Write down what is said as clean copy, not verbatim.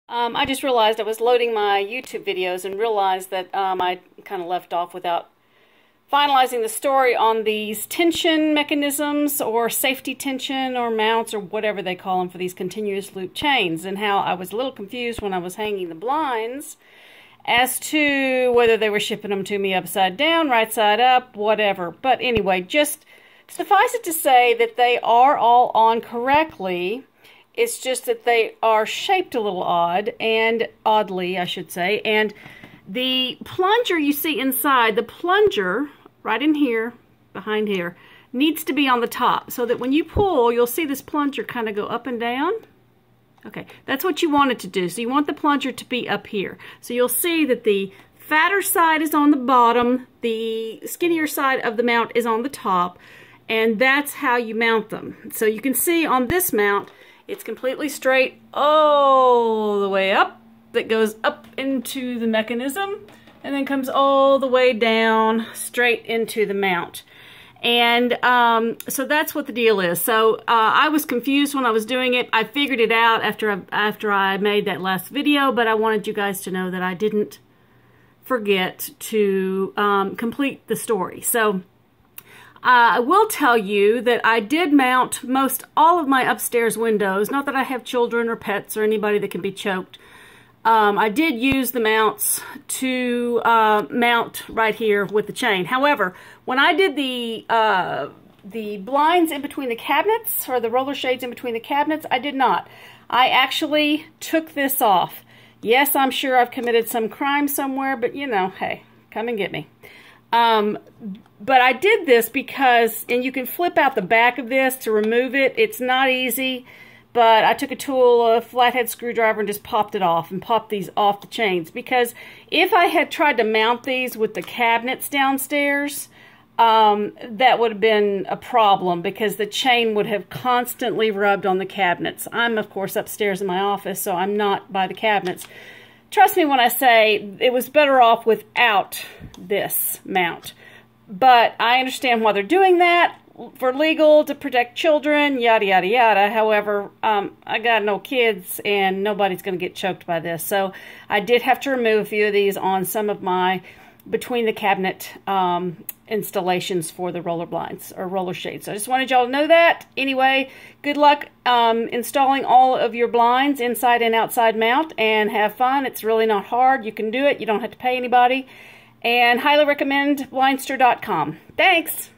I just realized I was loading my YouTube videos and realized that I kind of left off without finalizing the story on these tension mechanisms or safety tension or mounts or whatever they call them for these continuous loop chains, and how I was a little confused when I was hanging the blinds as to whether they were shipping them to me upside down, right side up, whatever. But anyway, just suffice it to say that they are all on correctly. It's just that they are shaped a little oddly, I should say. And the plunger you see inside, the plunger right in here, behind here, needs to be on the top so that when you pull, you'll see this plunger kind of go up and down. Okay, that's what you want it to do. So you want the plunger to be up here. So you'll see that the fatter side is on the bottom, the skinnier side of the mount is on the top, and that's how you mount them. So you can see on this mount, it's completely straight all the way up. That goes up into the mechanism and then comes all the way down straight into the mount. And so that's what the deal is. So I was confused when I was doing it. I figured it out after I made that last video, but I wanted you guys to know that I didn't forget to complete the story. So I will tell you that I did mount most all of my upstairs windows. Not that I have children or pets or anybody that can be choked. I did use the mounts to mount right here with the chain. However, when I did the blinds in between the cabinets, or the roller shades in between the cabinets, I did not. I actually took this off. Yes, I'm sure I've committed some crime somewhere, but you know, hey, come and get me. But I did this because, and you can flip out the back of this to remove it. It's not easy, but I took a tool, a flathead screwdriver, and just popped it off and popped these off the chains. Because if I had tried to mount these with the cabinets downstairs, that would have been a problem because the chain would have constantly rubbed on the cabinets. I'm, of course, upstairs in my office, so I'm not by the cabinets. Trust me when I say it was better off without this mount. But I understand why they're doing that, for legal, to protect children, yada, yada, yada. However, I got no kids and nobody's going to get choked by this. So I did have to remove a few of these on some of my between the cabinet installations for the roller blinds or roller shades. So I just wanted y'all to know that. Anyway, good luck installing all of your blinds inside and outside mount, and have fun. It's really not hard. You can do it. You don't have to pay anybody. And highly recommend blindster.com. Thanks.